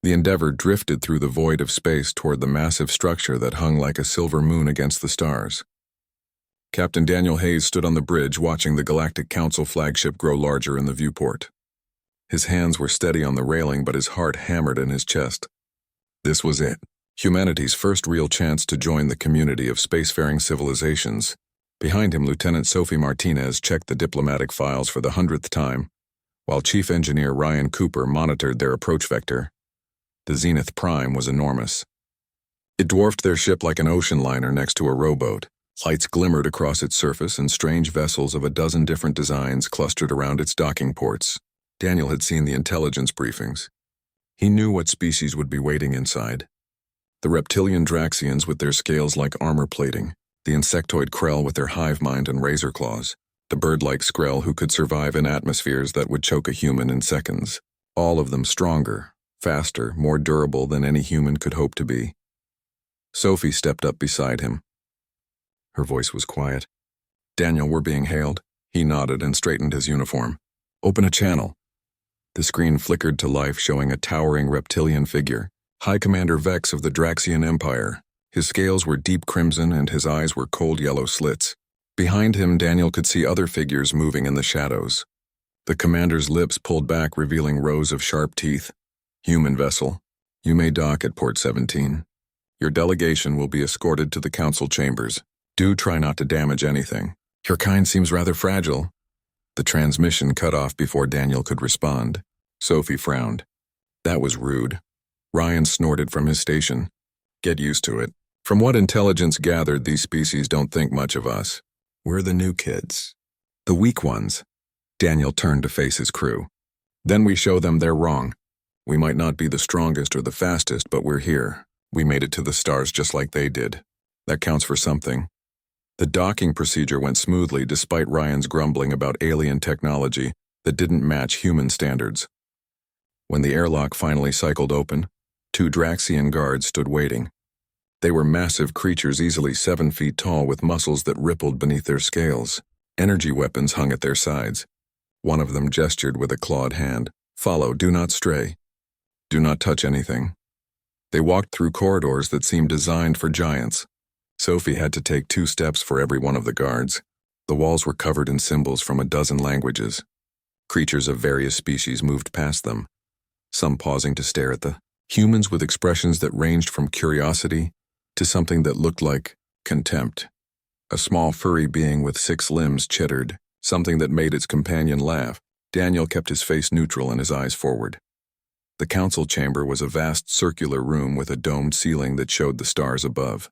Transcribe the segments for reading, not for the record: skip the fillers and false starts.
The Endeavour drifted through the void of space toward the massive structure that hung like a silver moon against the stars. Captain Daniel Hayes stood on the bridge watching the Galactic Council flagship grow larger in the viewport. His hands were steady on the railing, but his heart hammered in his chest. This was it. Humanity's first real chance to join the community of spacefaring civilizations. Behind him, Lieutenant Sophie Martinez checked the diplomatic files for the 100th time, while Chief Engineer Ryan Cooper monitored their approach vector. The Zenith Prime was enormous. It dwarfed their ship like an ocean liner next to a rowboat. Lights glimmered across its surface, and strange vessels of a dozen different designs clustered around its docking ports. Daniel had seen the intelligence briefings. He knew what species would be waiting inside. The reptilian Draxians with their scales like armor plating, the insectoid Krell with their hive mind and razor claws, the bird-like Skrell who could survive in atmospheres that would choke a human in seconds. All of them stronger, faster, more durable than any human could hope to be. Sophie stepped up beside him. Her voice was quiet. "Daniel, we're being hailed." He nodded and straightened his uniform. "Open a channel." The screen flickered to life, showing a towering reptilian figure, High Commander Vex of the Draxian Empire. His scales were deep crimson and his eyes were cold yellow slits. Behind him, Daniel could see other figures moving in the shadows. The commander's lips pulled back, revealing rows of sharp teeth. "Human vessel, you may dock at Port 17. Your delegation will be escorted to the council chambers. Do try not to damage anything. Your kind seems rather fragile." The transmission cut off before Daniel could respond. Sophie frowned. "That was rude." Ryan snorted from his station. "Get used to it. From what intelligence gathered, these species don't think much of us. We're the new kids. The weak ones." Daniel turned to face his crew. "Then we show them they're wrong. We might not be the strongest or the fastest, but we're here. We made it to the stars just like they did. That counts for something." The docking procedure went smoothly despite Ryan's grumbling about alien technology that didn't match human standards. When the airlock finally cycled open, 2 Draxian guards stood waiting. They were massive creatures easily 7 feet tall with muscles that rippled beneath their scales. Energy weapons hung at their sides. One of them gestured with a clawed hand. "Follow, do not stray. Do not touch anything." They walked through corridors that seemed designed for giants. Sophie had to take 2 steps for every one of the guards. The walls were covered in symbols from a dozen languages. Creatures of various species moved past them, some pausing to stare at the humans with expressions that ranged from curiosity to something that looked like contempt. A small furry being with 6 limbs chittered, something that made its companion laugh. Daniel kept his face neutral and his eyes forward. The council chamber was a vast circular room with a domed ceiling that showed the stars above.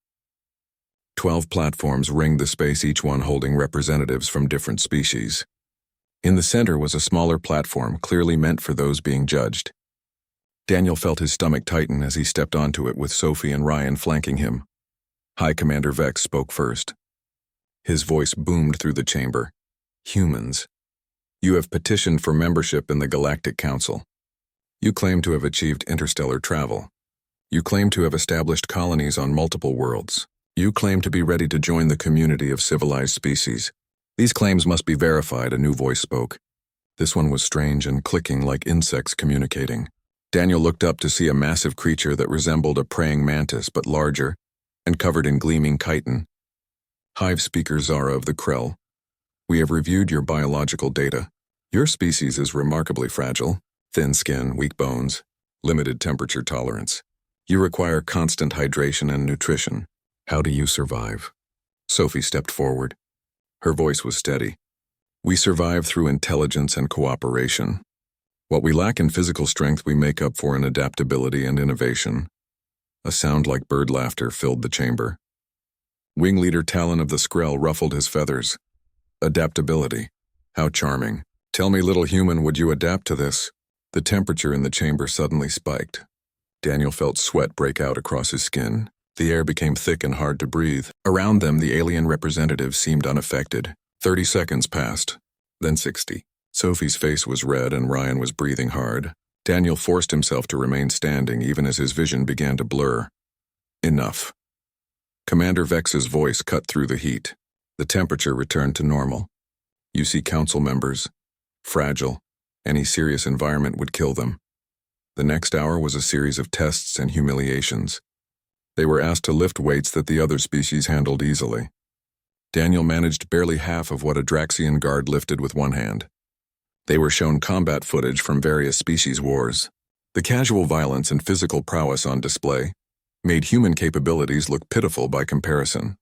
12 platforms ringed the space, each one holding representatives from different species. In the center was a smaller platform, clearly meant for those being judged. Daniel felt his stomach tighten as he stepped onto it with Sophie and Ryan flanking him. High Commander Vex spoke first. His voice boomed through the chamber. "Humans, you have petitioned for membership in the Galactic Council. You claim to have achieved interstellar travel. You claim to have established colonies on multiple worlds. You claim to be ready to join the community of civilized species. These claims must be verified," a new voice spoke. This one was strange and clicking like insects communicating. Daniel looked up to see a massive creature that resembled a praying mantis but larger and covered in gleaming chitin. "Hive Speaker Zara of the Krell, we have reviewed your biological data. Your species is remarkably fragile, thin skin, weak bones, limited temperature tolerance. You require constant hydration and nutrition. How do you survive?" Sophie stepped forward. Her voice was steady. "We survive through intelligence and cooperation. What we lack in physical strength we make up for in adaptability and innovation." A sound like bird laughter filled the chamber. Wing Leader Talon of the Skrell ruffled his feathers. "Adaptability. How charming. Tell me, little human, would you adapt to this?" The temperature in the chamber suddenly spiked. Daniel felt sweat break out across his skin. The air became thick and hard to breathe. Around them, the alien representatives seemed unaffected. 30 seconds passed, then 60. Sophie's face was red and Ryan was breathing hard. Daniel forced himself to remain standing even as his vision began to blur. "Enough." Commander Vex's voice cut through the heat. The temperature returned to normal. "You see council members. Fragile. Any serious environment would kill them." The next hour was a series of tests and humiliations. They were asked to lift weights that the other species handled easily. Daniel managed barely half of what a Draxian guard lifted with one hand. They were shown combat footage from various species wars. The casual violence and physical prowess on display made human capabilities look pitiful by comparison.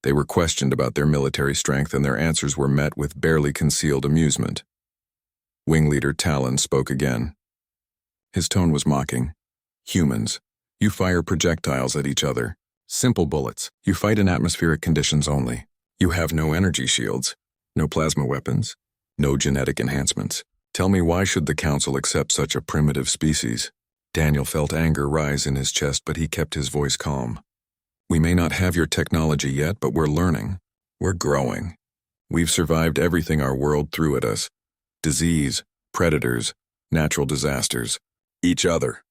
They were questioned about their military strength, and their answers were met with barely concealed amusement. Wing Leader Talon spoke again. His tone was mocking. Humans, you fire projectiles at each other. Simple bullets. You fight in atmospheric conditions only. You have no energy shields, no plasma weapons, no genetic enhancements. Tell me, why should the Council accept such a primitive species? Daniel felt anger rise in his chest, but he kept his voice calm. We may not have your technology yet, but we're learning. We're growing. We've survived everything our world threw at us. Disease, predators, natural disasters, each other.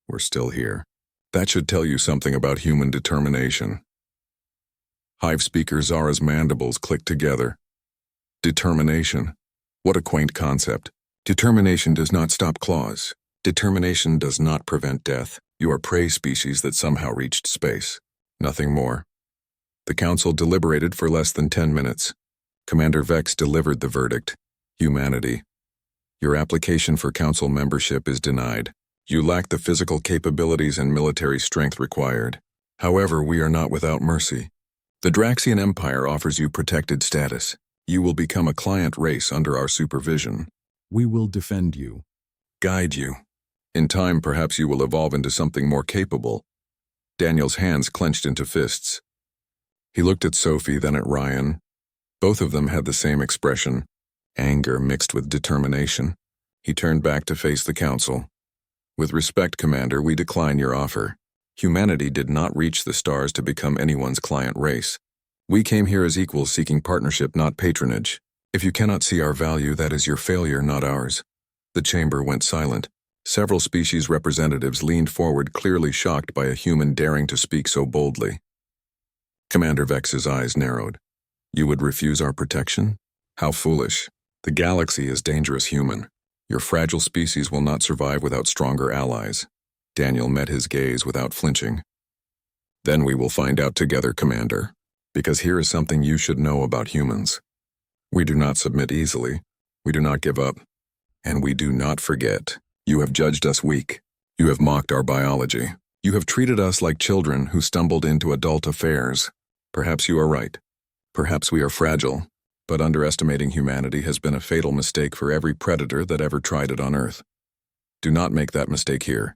We're still here. That should tell you something about human determination. Hive speaker Zara's mandibles clicked together. Determination. What a quaint concept. Determination does not stop claws. Determination does not prevent death. You are prey species that somehow reached space. Nothing more. The Council deliberated for less than 10 minutes. Commander Vex delivered the verdict. Humanity. Your application for Council membership is denied. You lack the physical capabilities and military strength required. However, we are not without mercy. The Draxian Empire offers you protected status. You will become a client race under our supervision. We will defend you, guide you. In time, perhaps you will evolve into something more capable. Daniel's hands clenched into fists. He looked at Sophie, then at Ryan. Both of them had the same expression, anger mixed with determination. He turned back to face the Council. With respect, Commander, we decline your offer. Humanity did not reach the stars to become anyone's client race. We came here as equals, seeking partnership, not patronage. If you cannot see our value, that is your failure, not ours. The chamber went silent. Several species representatives leaned forward, clearly shocked by a human daring to speak so boldly. Commander Vex's eyes narrowed. You would refuse our protection? How foolish. The galaxy is dangerous, human. Your fragile species will not survive without stronger allies. Daniel met his gaze without flinching. Then we will find out together, Commander. Because here is something you should know about humans. We do not submit easily. We do not give up. And we do not forget. You have judged us weak. You have mocked our biology. You have treated us like children who stumbled into adult affairs. Perhaps you are right. Perhaps we are fragile, but underestimating humanity has been a fatal mistake for every predator that ever tried it on Earth. Do not make that mistake here.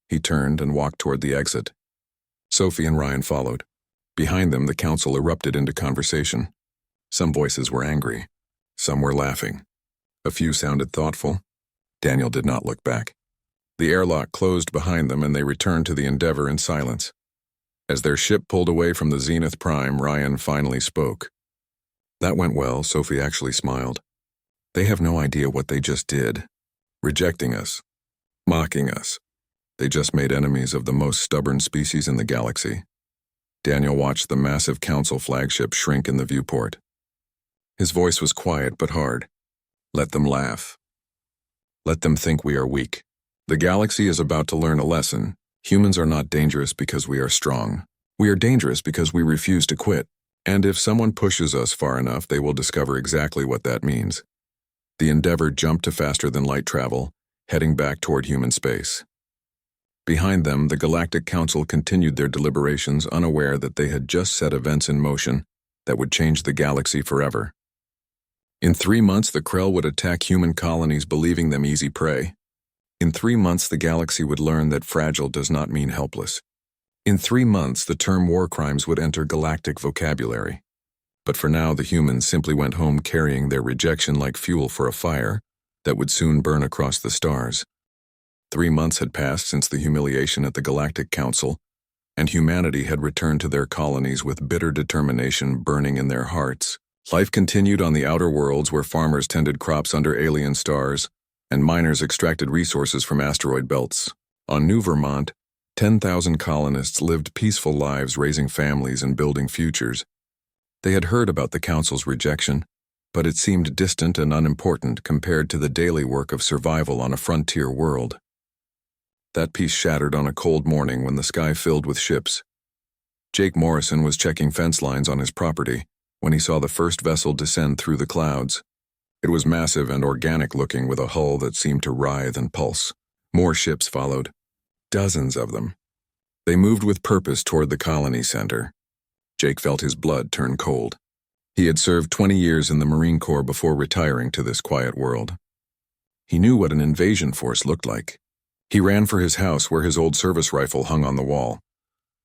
He turned and walked toward the exit. Sophie and Ryan followed. Behind them, the Council erupted into conversation. Some voices were angry. Some were laughing. A few sounded thoughtful. Daniel did not look back. The airlock closed behind them, and they returned to the Endeavor in silence. As their ship pulled away from the Zenith Prime, Ryan finally spoke. That went well. Sophie actually smiled. They have no idea what they just did. Rejecting us. Mocking us. They just made enemies of the most stubborn species in the galaxy. Daniel watched the massive Council flagship shrink in the viewport. His voice was quiet but hard. Let them laugh. Let them think we are weak. The galaxy is about to learn a lesson. Humans are not dangerous because we are strong. We are dangerous because we refuse to quit. And if someone pushes us far enough, they will discover exactly what that means. The Endeavor jumped to faster-than-light travel, heading back toward human space. Behind them, the Galactic Council continued their deliberations, unaware that they had just set events in motion that would change the galaxy forever. In 3 months, the Krell would attack human colonies, believing them easy prey. In 3 months, the galaxy would learn that fragile does not mean helpless. In 3 months, the term war crimes would enter galactic vocabulary. But for now, the humans simply went home carrying their rejection like fuel for a fire that would soon burn across the stars. 3 months had passed since the humiliation at the Galactic Council, and humanity had returned to their colonies with bitter determination burning in their hearts. Life continued on the outer worlds, where farmers tended crops under alien stars, and miners extracted resources from asteroid belts. On New Vermont, 10,000 colonists lived peaceful lives, raising families and building futures. They had heard about the Council's rejection, but it seemed distant and unimportant compared to the daily work of survival on a frontier world. That piece shattered on a cold morning when the sky filled with ships. Jake Morrison was checking fence lines on his property when he saw the first vessel descend through the clouds. It was massive and organic-looking with a hull that seemed to writhe and pulse. More ships followed. Dozens of them. They moved with purpose toward the colony center. Jake felt his blood turn cold. He had served 20 years in the Marine Corps before retiring to this quiet world. He knew what an invasion force looked like. He ran for his house where his old service rifle hung on the wall.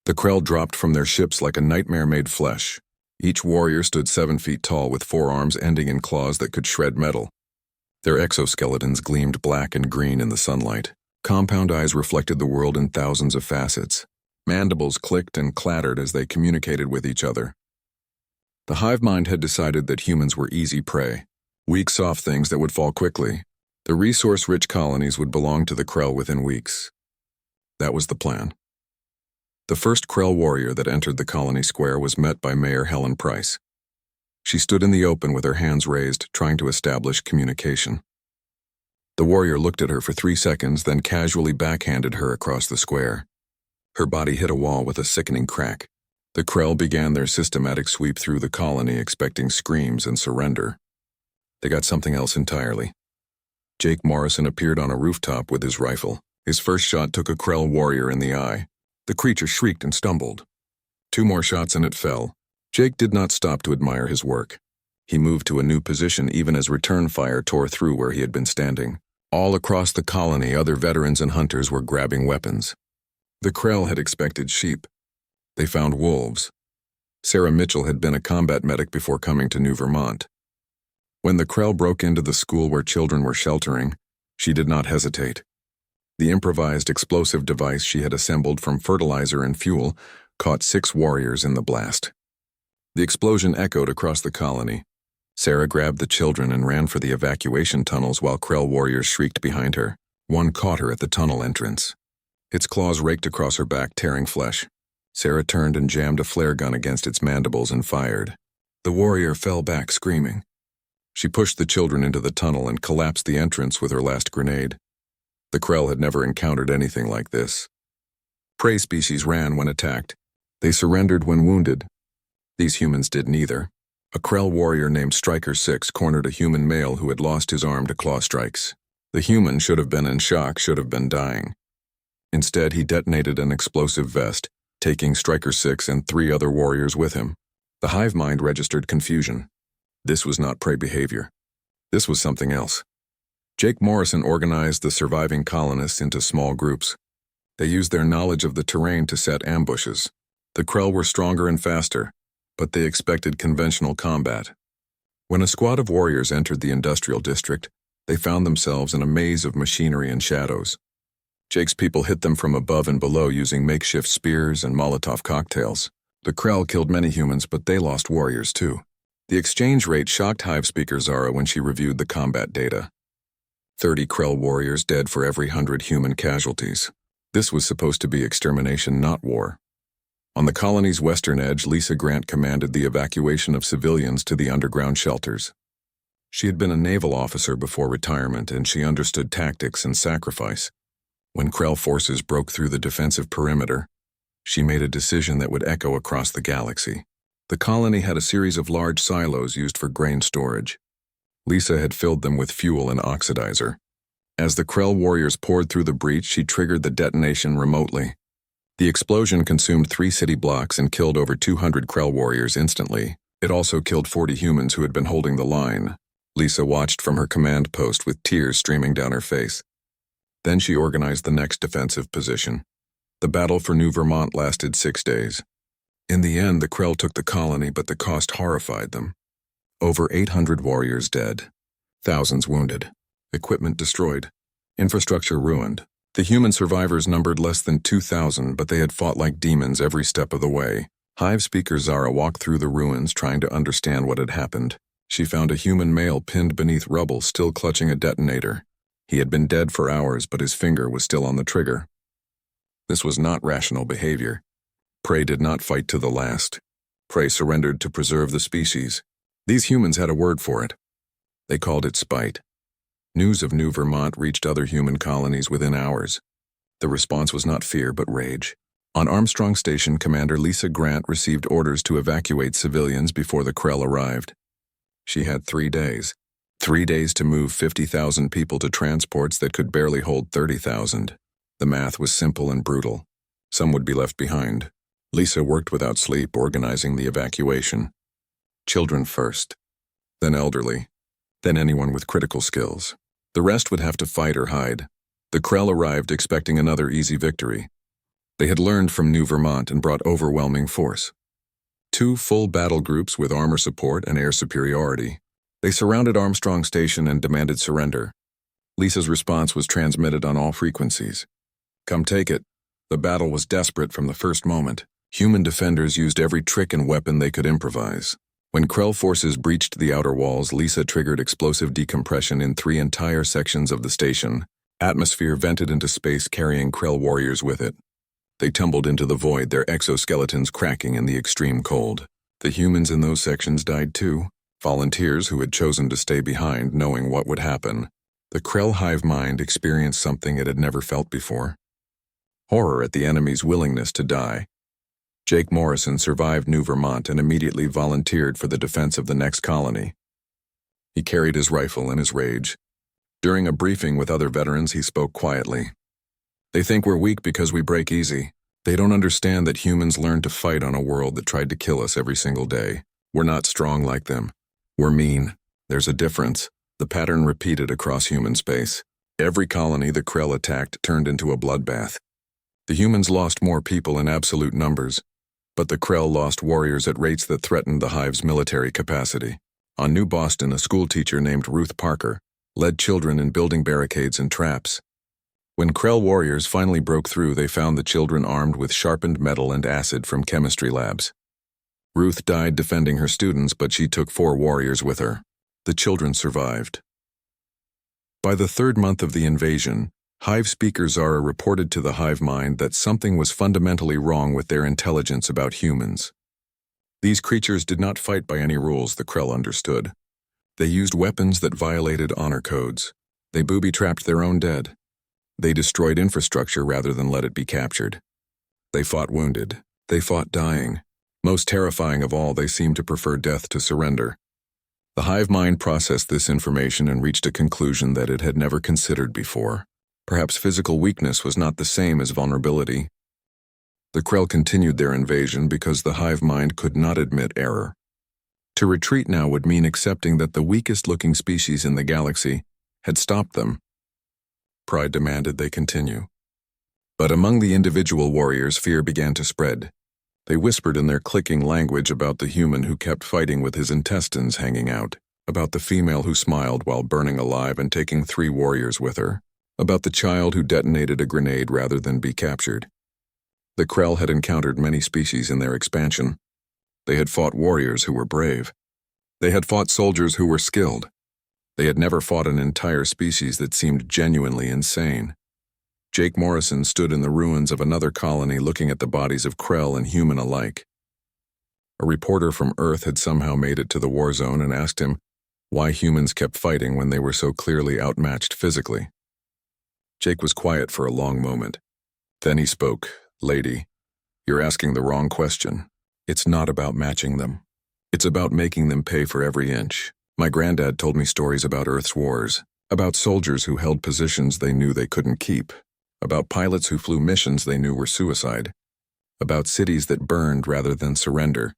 The Krell dropped from their ships like a nightmare made flesh. Each warrior stood 7 feet tall with forearms ending in claws that could shred metal. Their exoskeletons gleamed black and green in the sunlight. Compound eyes reflected the world in thousands of facets. Mandibles clicked and clattered as they communicated with each other. The hive mind had decided that humans were easy prey, weak, soft things that would fall quickly. The resource-rich colonies would belong to the Krell within weeks. That was the plan. The first Krell warrior that entered the colony square was met by Mayor Helen Price. She stood in the open with her hands raised, trying to establish communication. The warrior looked at her for 3 seconds, then casually backhanded her across the square. Her body hit a wall with a sickening crack. The Krell began their systematic sweep through the colony, expecting screams and surrender. They got something else entirely. Jake Morrison appeared on a rooftop with his rifle. His first shot took a Krell warrior in the eye. The creature shrieked and stumbled. 2 more shots and it fell. Jake did not stop to admire his work. He moved to a new position even as return fire tore through where he had been standing. All across the colony, other veterans and hunters were grabbing weapons. The Krell had expected sheep. They found wolves. Sarah Mitchell had been a combat medic before coming to New Vermont. When the Krell broke into the school where children were sheltering, she did not hesitate. The improvised explosive device she had assembled from fertilizer and fuel caught 6 warriors in the blast. The explosion echoed across the colony. Sarah grabbed the children and ran for the evacuation tunnels while Krell warriors shrieked behind her. One caught her at the tunnel entrance. Its claws raked across her back, tearing flesh. Sarah turned and jammed a flare gun against its mandibles and fired. The warrior fell back, screaming. She pushed the children into the tunnel and collapsed the entrance with her last grenade. The Krell had never encountered anything like this. Prey species ran when attacked. They surrendered when wounded. These humans did neither. A Krell warrior named Striker 6 cornered a human male who had lost his arm to claw strikes. The human should have been in shock, should have been dying. Instead, he detonated an explosive vest, taking Striker 6 and 3 other warriors with him. The hive mind registered confusion. This was not prey behavior. This was something else. Jake Morrison organized the surviving colonists into small groups. They used their knowledge of the terrain to set ambushes. The Krell were stronger and faster, but they expected conventional combat. When a squad of warriors entered the industrial district, they found themselves in a maze of machinery and shadows. Jake's people hit them from above and below using makeshift spears and Molotov cocktails. The Krell killed many humans, but they lost warriors too. The exchange rate shocked Hive Speaker Zara when she reviewed the combat data. 30 Krell warriors dead for every 100 human casualties. This was supposed to be extermination, not war. On the colony's western edge, Lisa Grant commanded the evacuation of civilians to the underground shelters. She had been a naval officer before retirement, and she understood tactics and sacrifice. When Krell forces broke through the defensive perimeter, she made a decision that would echo across the galaxy. The colony had a series of large silos used for grain storage. Lisa had filled them with fuel and oxidizer. As the Krell warriors poured through the breach, she triggered the detonation remotely. The explosion consumed 3 city blocks and killed over 200 Krell warriors instantly. It also killed 40 humans who had been holding the line. Lisa watched from her command post with tears streaming down her face. Then she organized the next defensive position. The battle for New Vermont lasted 6 days. In the end, the Krell took the colony, but the cost horrified them. Over 800 warriors dead, thousands wounded, equipment destroyed, infrastructure ruined. The human survivors numbered less than 2,000, but they had fought like demons every step of the way. Hive Speaker Zara walked through the ruins trying to understand what had happened. She found a human male pinned beneath rubble, still clutching a detonator. He had been dead for hours, but his finger was still on the trigger. This was not rational behavior. Prey did not fight to the last. Prey surrendered to preserve the species. These humans had a word for it. They called it spite. News of New Vermont reached other human colonies within hours. The response was not fear but rage. On Armstrong Station, Commander Lisa Grant received orders to evacuate civilians before the Krell arrived. She had 3 days. 3 days to move 50,000 people to transports that could barely hold 30,000. The math was simple and brutal. Some would be left behind. Lisa worked without sleep, organizing the evacuation. Children first, then elderly, then anyone with critical skills. The rest would have to fight or hide. The Krell arrived expecting another easy victory. They had learned from New Vermont and brought overwhelming force. 2 full battle groups with armor support and air superiority. They surrounded Armstrong Station and demanded surrender. Lisa's response was transmitted on all frequencies. Come take it. The battle was desperate from the first moment. Human defenders used every trick and weapon they could improvise. When Krell forces breached the outer walls, Lisa triggered explosive decompression in 3 entire sections of the station. Atmosphere vented into space, carrying Krell warriors with it. They tumbled into the void, their exoskeletons cracking in the extreme cold. The humans in those sections died too, volunteers who had chosen to stay behind knowing what would happen. The Krell hive mind experienced something it had never felt before. Horror at the enemy's willingness to die. Jake Morrison survived New Vermont and immediately volunteered for the defense of the next colony. He carried his rifle in his rage. During a briefing with other veterans, he spoke quietly. They think we're weak because we break easy. They don't understand that humans learned to fight on a world that tried to kill us every single day. We're not strong like them. We're mean. There's a difference. The pattern repeated across human space. Every colony the Krell attacked turned into a bloodbath. The humans lost more people in absolute numbers, but the Krell lost warriors at rates that threatened the hive's military capacity. On New Boston, a schoolteacher named Ruth Parker led children in building barricades and traps. When Krell warriors finally broke through, they found the children armed with sharpened metal and acid from chemistry labs. Ruth died defending her students, but she took 4 warriors with her. The children survived. By the 3rd month of the invasion, Hive Speaker Zara reported to the hive mind that something was fundamentally wrong with their intelligence about humans. These creatures did not fight by any rules the Krell understood. They used weapons that violated honor codes. They booby-trapped their own dead. They destroyed infrastructure rather than let it be captured. They fought wounded. They fought dying. Most terrifying of all, they seemed to prefer death to surrender. The hive mind processed this information and reached a conclusion that it had never considered before. Perhaps physical weakness was not the same as vulnerability. The Krell continued their invasion because the hive mind could not admit error. To retreat now would mean accepting that the weakest-looking species in the galaxy had stopped them. Pride demanded they continue. But among the individual warriors, fear began to spread. They whispered in their clicking language about the human who kept fighting with his intestines hanging out, about the female who smiled while burning alive and taking 3 warriors with her, about the child who detonated a grenade rather than be captured. The Krell had encountered many species in their expansion. They had fought warriors who were brave. They had fought soldiers who were skilled. They had never fought an entire species that seemed genuinely insane. Jake Morrison stood in the ruins of another colony looking at the bodies of Krell and human alike. A reporter from Earth had somehow made it to the war zone and asked him why humans kept fighting when they were so clearly outmatched physically. Jake was quiet for a long moment. Then he spoke. "Lady, you're asking the wrong question. It's not about matching them. It's about making them pay for every inch. My granddad told me stories about Earth's wars, about soldiers who held positions they knew they couldn't keep, about pilots who flew missions they knew were suicide, about cities that burned rather than surrender.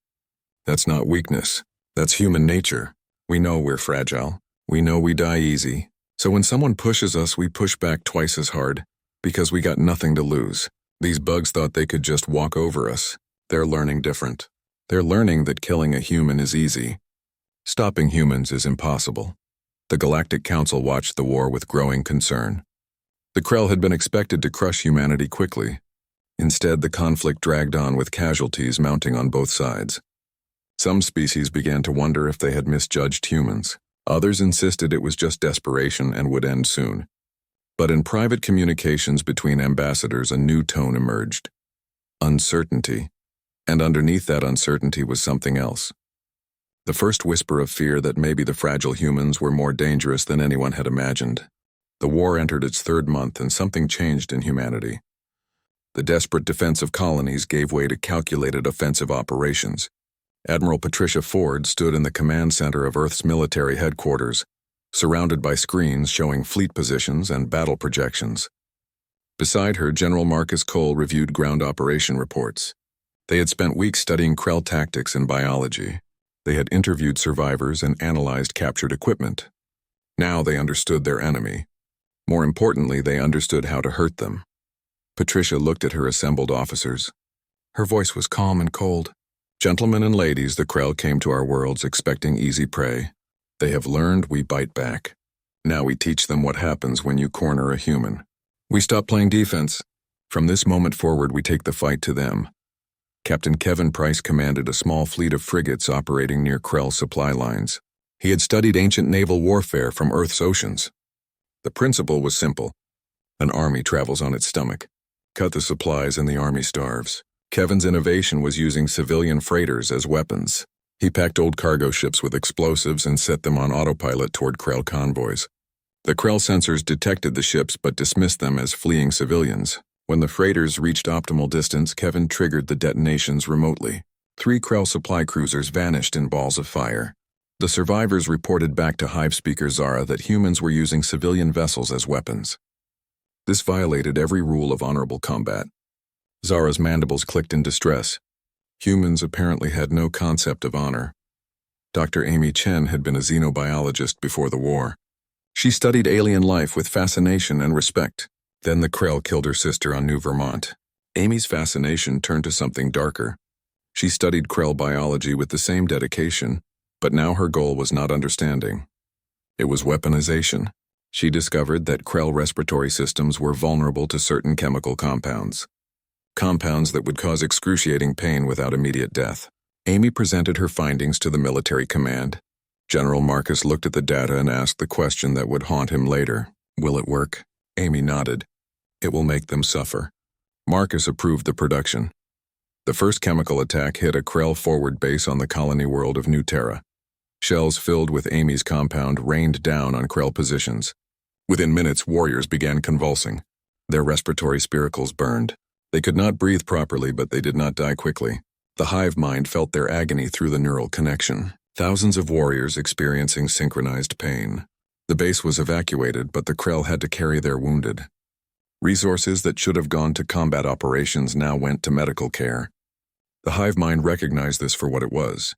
That's not weakness. That's human nature. We know we're fragile. We know we die easy. So when someone pushes us, we push back twice as hard, because we got nothing to lose. These bugs thought they could just walk over us. They're learning different. They're learning that killing a human is easy. Stopping humans is impossible." The Galactic Council watched the war with growing concern. The Krell had been expected to crush humanity quickly. Instead, the conflict dragged on with casualties mounting on both sides. Some species began to wonder if they had misjudged humans. Others insisted it was just desperation and would end soon. But in private communications between ambassadors, a new tone emerged. Uncertainty. And underneath that uncertainty was something else. The first whisper of fear that maybe the fragile humans were more dangerous than anyone had imagined. The war entered its 3rd month and something changed in humanity. The desperate defensive colonies gave way to calculated offensive operations. Admiral Patricia Ford stood in the command center of Earth's military headquarters, surrounded by screens showing fleet positions and battle projections. Beside her, General Marcus Cole reviewed ground operation reports. They had spent weeks studying Krell tactics and biology. They had interviewed survivors and analyzed captured equipment. Now they understood their enemy. More importantly, they understood how to hurt them. Patricia looked at her assembled officers. Her voice was calm and cold. Gentlemen and ladies, the Krell came to our worlds expecting easy prey. They have learned, we bite back. Now we teach them what happens when you corner a human. We stop playing defense. From this moment forward, we take the fight to them. Captain Kevin Price commanded a small fleet of frigates operating near Krell supply lines. He had studied ancient naval warfare from Earth's oceans. The principle was simple. An army travels on its stomach. Cut the supplies and the army starves. Kevin's innovation was using civilian freighters as weapons. He packed old cargo ships with explosives and set them on autopilot toward Krell convoys. The Krell sensors detected the ships but dismissed them as fleeing civilians. When the freighters reached optimal distance, Kevin triggered the detonations remotely. 3 Krell supply cruisers vanished in balls of fire. The survivors reported back to Hive Speaker Zara that humans were using civilian vessels as weapons. This violated every rule of honorable combat. Zara's mandibles clicked in distress. Humans apparently had no concept of honor. Dr. Amy Chen had been a xenobiologist before the war. She studied alien life with fascination and respect. Then the Krell killed her sister on New Vermont. Amy's fascination turned to something darker. She studied Krell biology with the same dedication, but now her goal was not understanding. It was weaponization. She discovered that Krell respiratory systems were vulnerable to certain chemical compounds. Compounds that would cause excruciating pain without immediate death. Amy presented her findings to the military command. General Marcus looked at the data and asked the question that would haunt him later. Will it work? Amy nodded. It will make them suffer. Marcus approved the production. The first chemical attack hit a Krell forward base on the colony world of New Terra. Shells filled with Amy's compound rained down on Krell positions. Within minutes, warriors began convulsing. Their respiratory spiracles burned. They could not breathe properly, but they did not die quickly. The hive mind felt their agony through the neural connection. Thousands of warriors experiencing synchronized pain. The base was evacuated, but the Krell had to carry their wounded. Resources that should have gone to combat operations now went to medical care. The hive mind recognized this for what it was.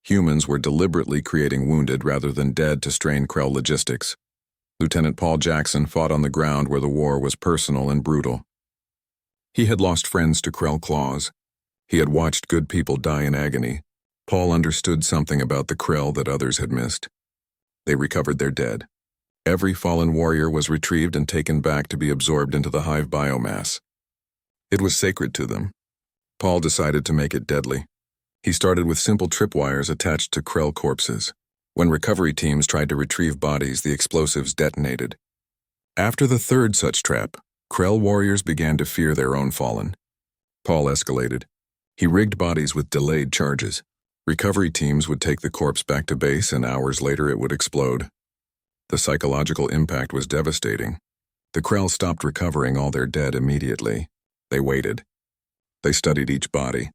Humans were deliberately creating wounded rather than dead to strain Krell logistics. Lieutenant Paul Jackson fought on the ground where the war was personal and brutal. He had lost friends to Krell claws. He had watched good people die in agony. Paul understood something about the Krell that others had missed. They recovered their dead. Every fallen warrior was retrieved and taken back to be absorbed into the hive biomass. It was sacred to them. Paul decided to make it deadly. He started with simple tripwires attached to Krell corpses. When recovery teams tried to retrieve bodies, the explosives detonated. After the third such trap, Krell warriors began to fear their own fallen. Paul escalated. He rigged bodies with delayed charges. Recovery teams would take the corpse back to base, and hours later it would explode. The psychological impact was devastating. The Krell stopped recovering all their dead immediately. They waited. They studied each body.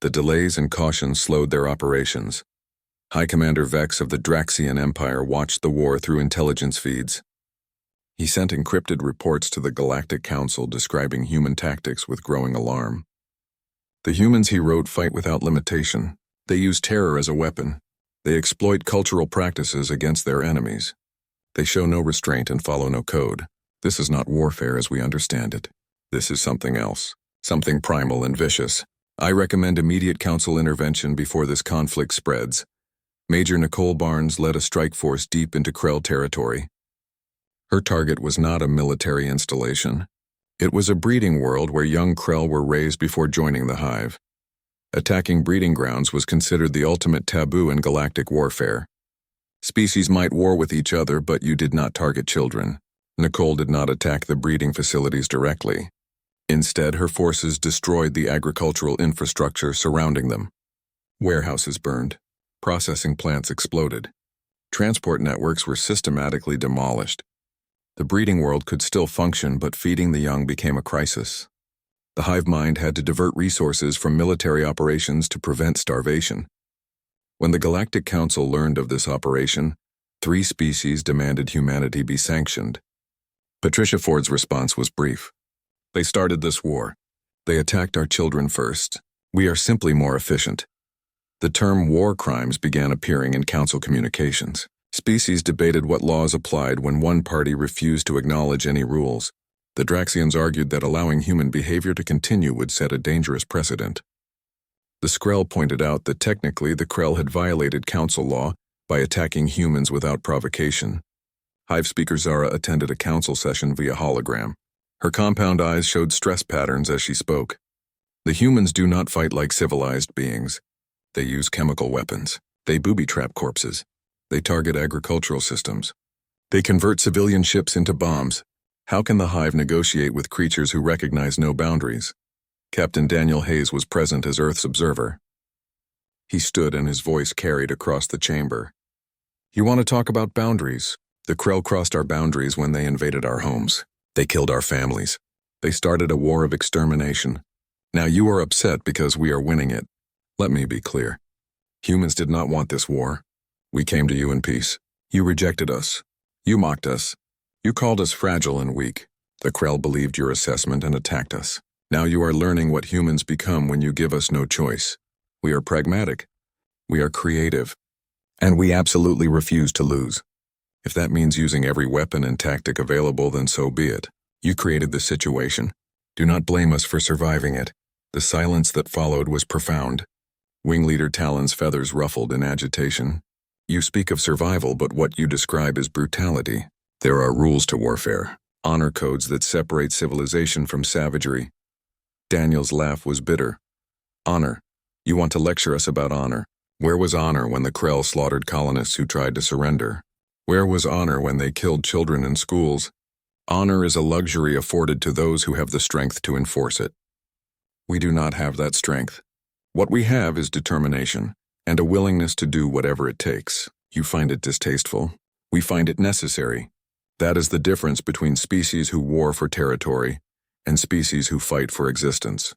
The delays and cautions slowed their operations. High Commander Vex of the Draxian Empire watched the war through intelligence feeds. He sent encrypted reports to the Galactic Council describing human tactics with growing alarm. The humans, he wrote, fight without limitation. They use terror as a weapon. They exploit cultural practices against their enemies. They show no restraint and follow no code. This is not warfare as we understand it. This is something else, something primal and vicious. I recommend immediate council intervention before this conflict spreads. Major Nicole Barnes led a strike force deep into Krell territory. Her target was not a military installation. It was a breeding world where young Krell were raised before joining the hive. Attacking breeding grounds was considered the ultimate taboo in galactic warfare. Species might war with each other, but you did not target children. Nicole did not attack the breeding facilities directly. Instead, her forces destroyed the agricultural infrastructure surrounding them. Warehouses burned. Processing plants exploded. Transport networks were systematically demolished. The breeding world could still function, but feeding the young became a crisis. The hive mind had to divert resources from military operations to prevent starvation. When the Galactic Council learned of this operation, 3 species demanded humanity be sanctioned. Patricia Ford's response was brief. They started this war. They attacked our children first. We are simply more efficient. The term war crimes began appearing in council communications. Species debated what laws applied when one party refused to acknowledge any rules. The Draxians argued that allowing human behavior to continue would set a dangerous precedent. The Skrell pointed out that technically the Krell had violated council law by attacking humans without provocation. Hive speaker Zara attended a council session via hologram. Her compound eyes showed stress patterns as she spoke. The humans do not fight like civilized beings. They use chemical weapons. They booby-trap corpses. They target agricultural systems. They convert civilian ships into bombs. How can the Hive negotiate with creatures who recognize no boundaries? Captain Daniel Hayes was present as Earth's observer. He stood and his voice carried across the chamber. You want to talk about boundaries? The Krell crossed our boundaries when they invaded our homes. They killed our families. They started a war of extermination. Now you are upset because we are winning it. Let me be clear. Humans did not want this war. We came to you in peace. You rejected us. You mocked us. You called us fragile and weak. The Krell believed your assessment and attacked us. Now you are learning what humans become when you give us no choice. We are pragmatic. We are creative. And we absolutely refuse to lose. If that means using every weapon and tactic available, then so be it. You created the situation. Do not blame us for surviving it. The silence that followed was profound. Wing Leader Talon's feathers ruffled in agitation. You speak of survival, but what you describe is brutality. There are rules to warfare, honor codes that separate civilization from savagery. Daniel's laugh was bitter. Honor. You want to lecture us about honor. Where was honor when the Krell slaughtered colonists who tried to surrender? Where was honor when they killed children in schools? Honor is a luxury afforded to those who have the strength to enforce it. We do not have that strength. What we have is determination and a willingness to do whatever it takes. You find it distasteful. We find it necessary. That is the difference between species who war for territory and species who fight for existence.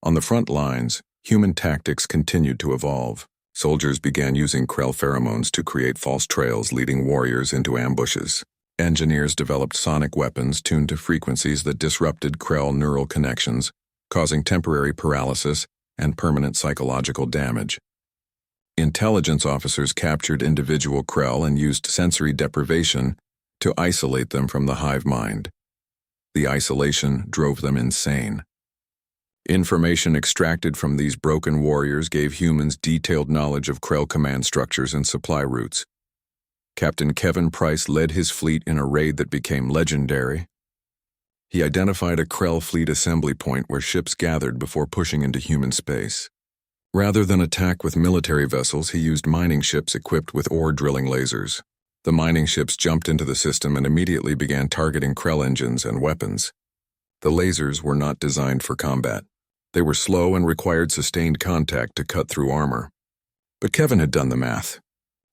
On the front lines, human tactics continued to evolve. Soldiers began using Krell pheromones to create false trails leading warriors into ambushes. Engineers developed sonic weapons tuned to frequencies that disrupted Krell neural connections, causing temporary paralysis and permanent psychological damage. Intelligence officers captured individual Krell and used sensory deprivation to isolate them from the hive mind. The isolation drove them insane. Information extracted from these broken warriors gave humans detailed knowledge of Krell command structures and supply routes. Captain Kevin Price led his fleet in a raid that became legendary. He identified a Krell fleet assembly point where ships gathered before pushing into human space. Rather than attack with military vessels, he used mining ships equipped with ore drilling lasers. The mining ships jumped into the system and immediately began targeting Krell engines and weapons. The lasers were not designed for combat. They were slow and required sustained contact to cut through armor. But Kevin had done the math.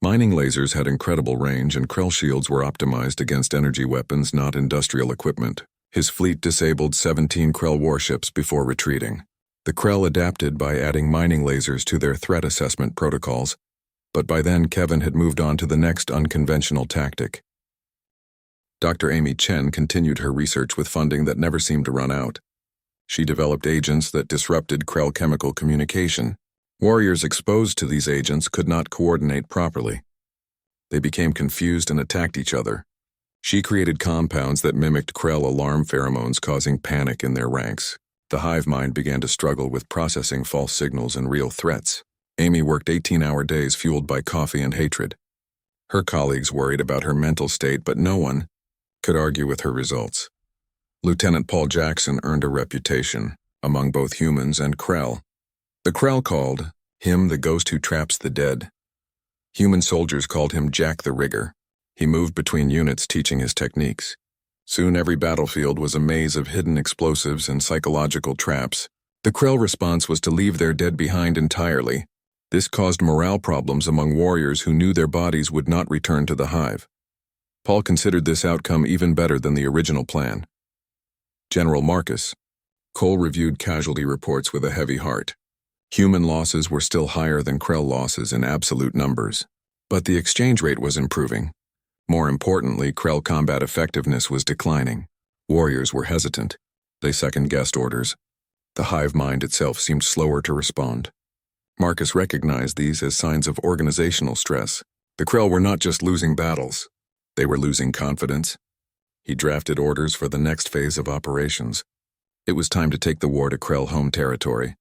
Mining lasers had incredible range and Krell shields were optimized against energy weapons, not industrial equipment. His fleet disabled 17 Krell warships before retreating. The Krell adapted by adding mining lasers to their threat assessment protocols, but by then Kevin had moved on to the next unconventional tactic. Dr. Amy Chen continued her research with funding that never seemed to run out. She developed agents that disrupted Krell chemical communication. Warriors exposed to these agents could not coordinate properly. They became confused and attacked each other. She created compounds that mimicked Krell alarm pheromones, causing panic in their ranks. The hive mind began to struggle with processing false signals and real threats. Amy worked 18-hour days fueled by coffee and hatred. Her colleagues worried about her mental state, but no one could argue with her results. Lieutenant Paul Jackson earned a reputation among both humans and Krell. The Krell called him the ghost who traps the dead. Human soldiers called him Jack the Rigger. He moved between units teaching his techniques. Soon every battlefield was a maze of hidden explosives and psychological traps. The Krell response was to leave their dead behind entirely. This caused morale problems among warriors who knew their bodies would not return to the hive. Paul considered this outcome even better than the original plan. General Marcus, Cole reviewed casualty reports with a heavy heart. Human losses were still higher than Krell losses in absolute numbers, but the exchange rate was improving. More importantly, Krell combat effectiveness was declining. Warriors were hesitant. They second-guessed orders. The hive mind itself seemed slower to respond. Marcus recognized these as signs of organizational stress. The Krell were not just losing battles. They were losing confidence. He drafted orders for the next phase of operations. It was time to take the war to Krell home territory.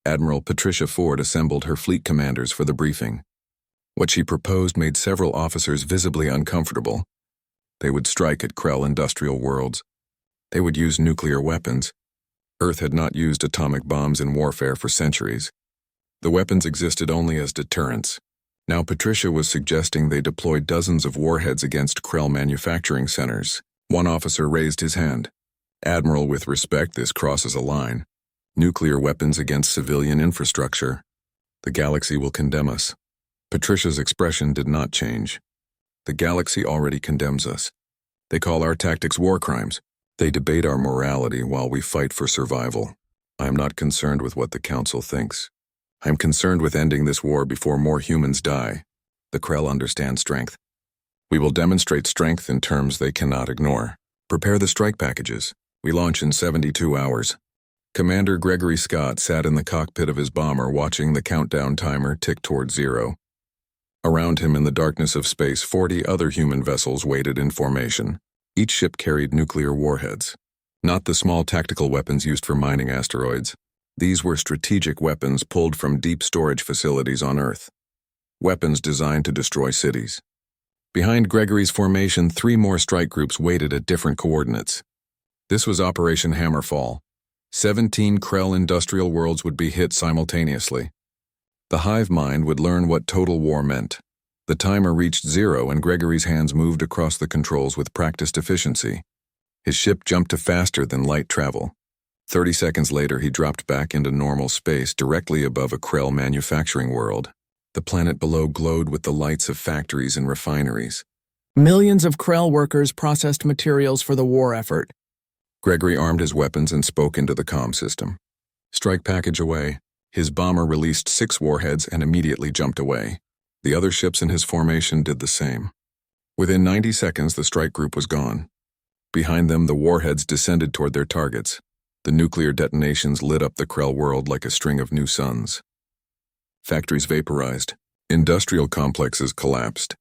Admiral Patricia Ford assembled her fleet commanders for the briefing. What she proposed made several officers visibly uncomfortable. They would strike at Krell industrial worlds. They would use nuclear weapons. Earth had not used atomic bombs in warfare for centuries. The weapons existed only as deterrents. Now Patricia was suggesting they deploy dozens of warheads against Krell manufacturing centers. One officer raised his hand. Admiral, with respect, this crosses a line. Nuclear weapons against civilian infrastructure. The galaxy will condemn us. Patricia's expression did not change. The galaxy already condemns us. They call our tactics war crimes. They debate our morality while we fight for survival. I am not concerned with what the Council thinks. I am concerned with ending this war before more humans die. The Krell understand strength. We will demonstrate strength in terms they cannot ignore. Prepare the strike packages. We launch in 72 hours. Commander Gregory Scott sat in the cockpit of his bomber watching the countdown timer tick toward 0. Around him in the darkness of space, 40 other human vessels waited in formation. Each ship carried nuclear warheads. Not the small tactical weapons used for mining asteroids. These were strategic weapons pulled from deep storage facilities on Earth. Weapons designed to destroy cities. Behind Gregory's formation, 3 more strike groups waited at different coordinates. This was Operation Hammerfall. 17 Krell industrial worlds would be hit simultaneously. The hive mind would learn what total war meant. The timer reached 0 and Gregory's hands moved across the controls with practiced efficiency. His ship jumped to faster than light travel. 30 seconds later, he dropped back into normal space directly above a Krell manufacturing world. The planet below glowed with the lights of factories and refineries. Millions of Krell workers processed materials for the war effort. Gregory armed his weapons and spoke into the comm system. Strike package away. His bomber released 6 warheads and immediately jumped away. The other ships in his formation did the same. Within 90 seconds, the strike group was gone. Behind them, the warheads descended toward their targets. The nuclear detonations lit up the Krell world like a string of new suns. Factories vaporized. Industrial complexes collapsed.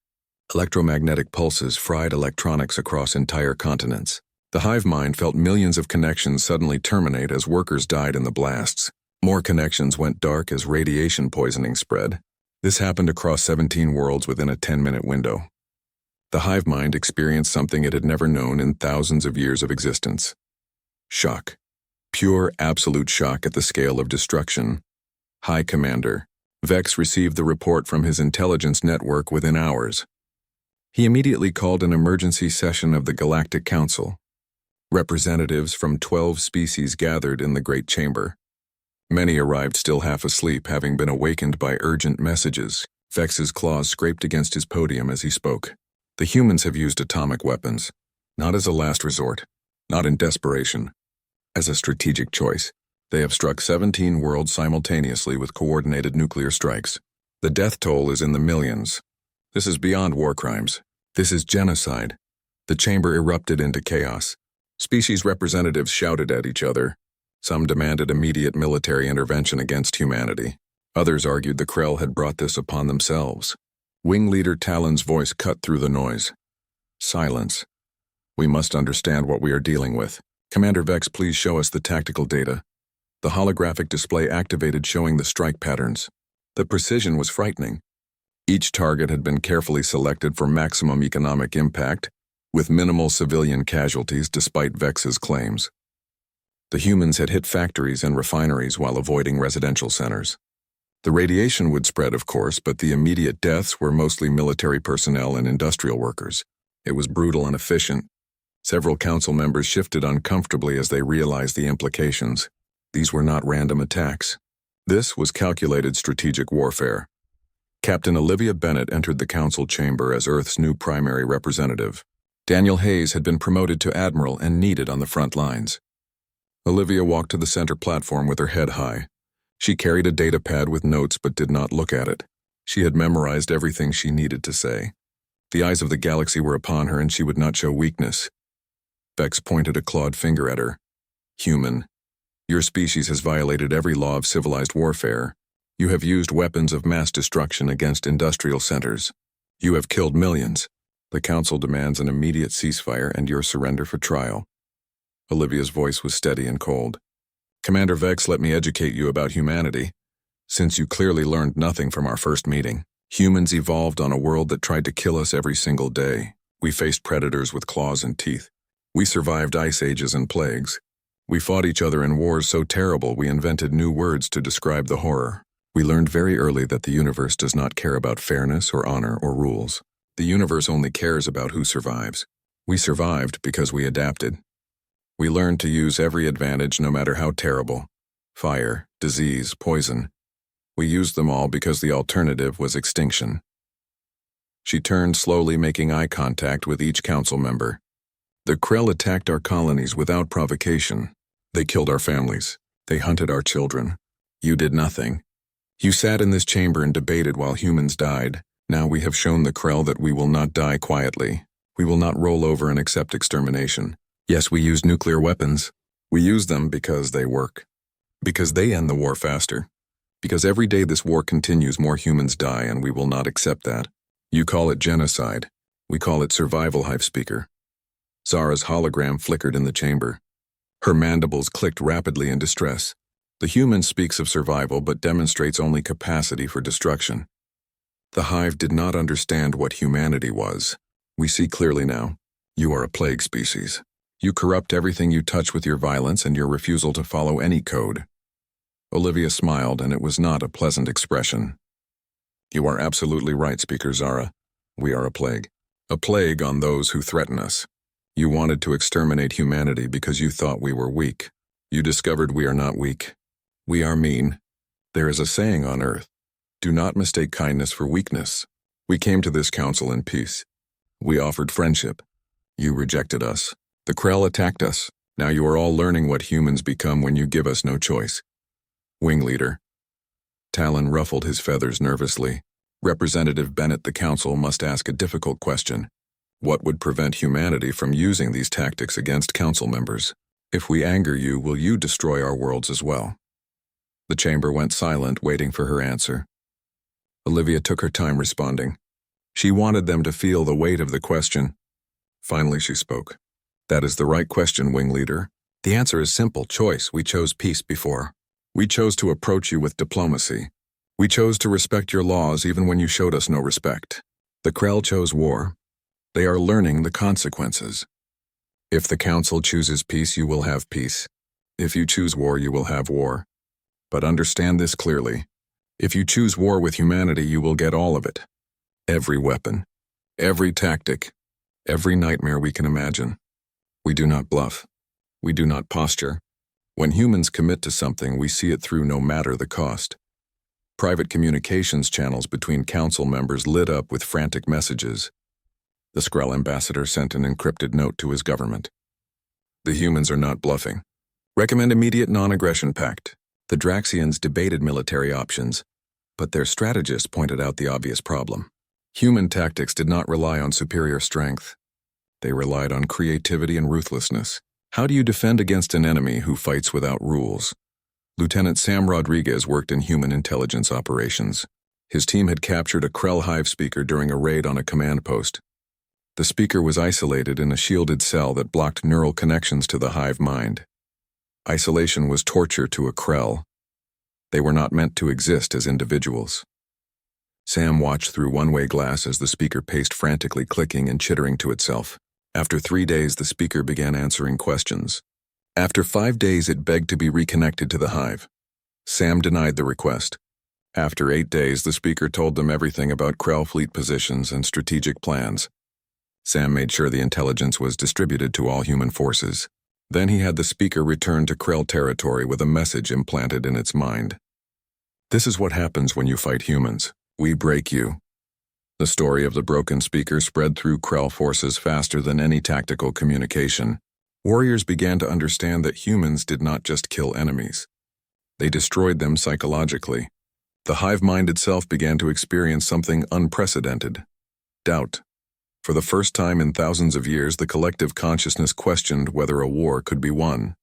Electromagnetic pulses fried electronics across entire continents. The hive mind felt millions of connections suddenly terminate as workers died in the blasts. More connections went dark as radiation poisoning spread. This happened across 17 worlds within a 10-minute window. The hive mind experienced something it had never known in thousands of years of existence. Shock. Pure, absolute shock at the scale of destruction. High Commander. Vex received the report from his intelligence network within hours. He immediately called an emergency session of the Galactic Council. Representatives from 12 species gathered in the Great Chamber. Many arrived still half asleep, having been awakened by urgent messages. Vex's claws scraped against his podium as he spoke. The humans have used atomic weapons, not as a last resort, not in desperation, as a strategic choice. They have struck 17 worlds simultaneously with coordinated nuclear strikes. The death toll is in the millions. This is beyond war crimes. This is genocide. The chamber erupted into chaos. Species representatives shouted at each other. Some demanded immediate military intervention against humanity. Others argued the Krell had brought this upon themselves. Wing Leader Talon's voice cut through the noise. Silence. We must understand what we are dealing with. Commander Vex, please show us the tactical data. The holographic display activated, showing the strike patterns. The precision was frightening. Each target had been carefully selected for maximum economic impact, with minimal civilian casualties despite Vex's claims. The humans had hit factories and refineries while avoiding residential centers. The radiation would spread, of course, but the immediate deaths were mostly military personnel and industrial workers. It was brutal and efficient. Several council members shifted uncomfortably as they realized the implications. These were not random attacks. This was calculated strategic warfare. Captain Olivia Bennett entered the council chamber as Earth's new primary representative. Daniel Hayes had been promoted to admiral and needed on the front lines. Olivia walked to the center platform with her head high. She carried a data pad with notes but did not look at it. She had memorized everything she needed to say. The eyes of the galaxy were upon her and she would not show weakness. Vex pointed a clawed finger at her. Human. Your species has violated every law of civilized warfare. You have used weapons of mass destruction against industrial centers. You have killed millions. The Council demands an immediate ceasefire and your surrender for trial. Olivia's voice was steady and cold. Commander Vex, let me educate you about humanity. Since you clearly learned nothing from our first meeting, humans evolved on a world that tried to kill us every single day. We faced predators with claws and teeth. We survived ice ages and plagues. We fought each other in wars so terrible we invented new words to describe the horror. We learned very early that the universe does not care about fairness or honor or rules. The universe only cares about who survives. We survived because we adapted. We learned to use every advantage no matter how terrible. Fire, disease, poison. We used them all because the alternative was extinction. She turned slowly, making eye contact with each council member. The Krell attacked our colonies without provocation. They killed our families. They hunted our children. You did nothing. You sat in this chamber and debated while humans died. Now we have shown the Krell that we will not die quietly. We will not roll over and accept extermination. Yes, we use nuclear weapons. We use them because they work. Because they end the war faster. Because every day this war continues, more humans die, and we will not accept that. You call it genocide. We call it survival, Hive Speaker. Zara's hologram flickered in the chamber. Her mandibles clicked rapidly in distress. The human speaks of survival but demonstrates only capacity for destruction. The Hive did not understand what humanity was. We see clearly now. You are a plague species. You corrupt everything you touch with your violence and your refusal to follow any code. Olivia smiled, and it was not a pleasant expression. You are absolutely right, Speaker Zara. We are a plague. A plague on those who threaten us. You wanted to exterminate humanity because you thought we were weak. You discovered we are not weak. We are mean. There is a saying on Earth. Do not mistake kindness for weakness. We came to this council in peace. We offered friendship. You rejected us. The Krell attacked us. Now you are all learning what humans become when you give us no choice. Wing Leader. Talon ruffled his feathers nervously. Representative Bennett, the council must ask a difficult question. What would prevent humanity from using these tactics against council members? If we anger you, will you destroy our worlds as well? The chamber went silent, waiting for her answer. Olivia took her time responding. She wanted them to feel the weight of the question. Finally, she spoke. That is the right question, Wing Leader. The answer is simple. Choice. We chose peace before. We chose to approach you with diplomacy. We chose to respect your laws even when you showed us no respect. The Krell chose war. They are learning the consequences. If the Council chooses peace, you will have peace. If you choose war, you will have war. But understand this clearly. If you choose war with humanity, you will get all of it. Every weapon, every tactic, every nightmare we can imagine. We do not bluff. We do not posture. When humans commit to something, we see it through no matter the cost. Private communications channels between council members lit up with frantic messages. The Skrull ambassador sent an encrypted note to his government. The humans are not bluffing. Recommend immediate non-aggression pact. The Draxians debated military options, but their strategists pointed out the obvious problem. Human tactics did not rely on superior strength. They relied on creativity and ruthlessness. How do you defend against an enemy who fights without rules? Lieutenant Sam Rodriguez worked in human intelligence operations. His team had captured a Krell Hive speaker during a raid on a command post. The speaker was isolated in a shielded cell that blocked neural connections to the Hive mind. Isolation was torture to a Krell. They were not meant to exist as individuals. Sam watched through one-way glass as the speaker paced frantically, clicking and chittering to itself. After 3 days, the speaker began answering questions. After 5 days, it begged to be reconnected to the Hive. Sam denied the request. After 8 days, the speaker told them everything about Krell fleet positions and strategic plans. Sam made sure the intelligence was distributed to all human forces. Then he had the speaker return to Krell territory with a message implanted in its mind. This is what happens when you fight humans. We break you. The story of the broken speaker spread through Krell forces faster than any tactical communication. Warriors began to understand that humans did not just kill enemies. They destroyed them psychologically. The hive mind itself began to experience something unprecedented: doubt. For the first time in thousands of years, the collective consciousness questioned whether a war could be won.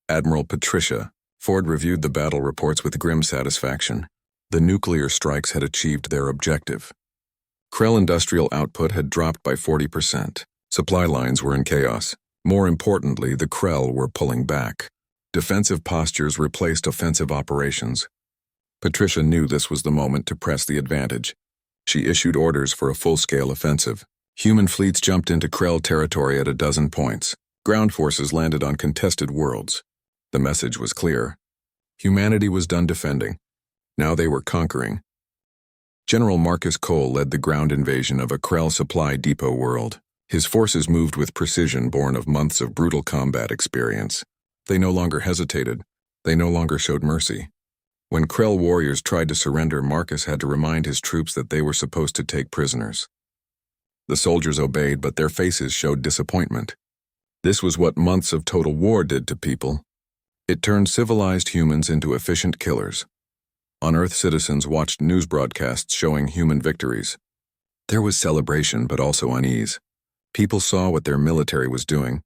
Admiral Patricia Ford reviewed the battle reports with grim satisfaction. The nuclear strikes had achieved their objective. Krell industrial output had dropped by 40%. Supply lines were in chaos. More importantly, the Krell were pulling back. Defensive postures replaced offensive operations. Patricia knew this was the moment to press the advantage. She issued orders for a full-scale offensive. Human fleets jumped into Krell territory at a dozen points. Ground forces landed on contested worlds. The message was clear. Humanity was done defending. Now they were conquering. General Marcus Cole led the ground invasion of a Krell supply depot world. His forces moved with precision born of months of brutal combat experience. They no longer hesitated. They no longer showed mercy. When Krell warriors tried to surrender, Marcus had to remind his troops that they were supposed to take prisoners. The soldiers obeyed, but their faces showed disappointment. This was what months of total war did to people. It turned civilized humans into efficient killers. On Earth, citizens watched news broadcasts showing human victories. There was celebration, but also unease. People saw what their military was doing,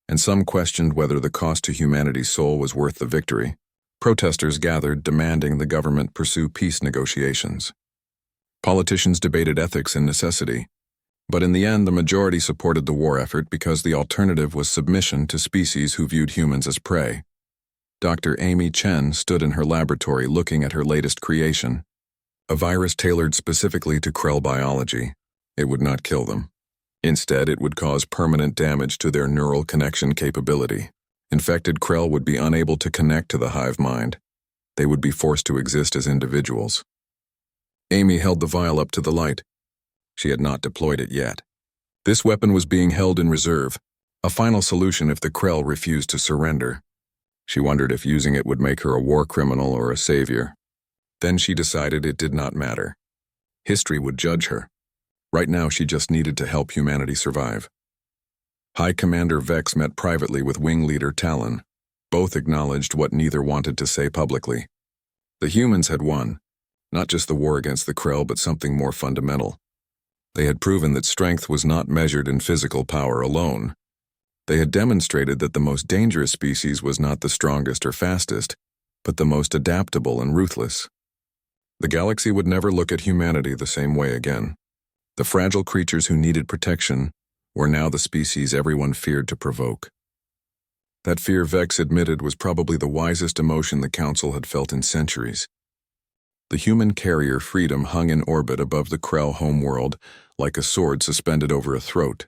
and some questioned whether the cost to humanity's soul was worth the victory. Protesters gathered, demanding the government pursue peace negotiations. Politicians debated ethics and necessity, but in the end, the majority supported the war effort because the alternative was submission to species who viewed humans as prey. Dr. Amy Chen stood in her laboratory looking at her latest creation, a virus tailored specifically to Krell biology. It would not kill them. Instead, it would cause permanent damage to their neural connection capability. Infected Krell would be unable to connect to the hive mind. They would be forced to exist as individuals. Amy held the vial up to the light. She had not deployed it yet. This weapon was being held in reserve, a final solution if the Krell refused to surrender. She wondered if using it would make her a war criminal or a savior. Then she decided it did not matter. History would judge her. Right now, she just needed to help humanity survive. High Commander Vex met privately with Wing Leader Talon. Both acknowledged what neither wanted to say publicly. The humans had won, not just the war against the Krell, but something more fundamental. They had proven that strength was not measured in physical power alone. They had demonstrated that the most dangerous species was not the strongest or fastest, but the most adaptable and ruthless. The galaxy would never look at humanity the same way again. The fragile creatures who needed protection were now the species everyone feared to provoke. That fear, Vex admitted, was probably the wisest emotion the Council had felt in centuries. The human carrier Freedom hung in orbit above the Krell homeworld like a sword suspended over a throat.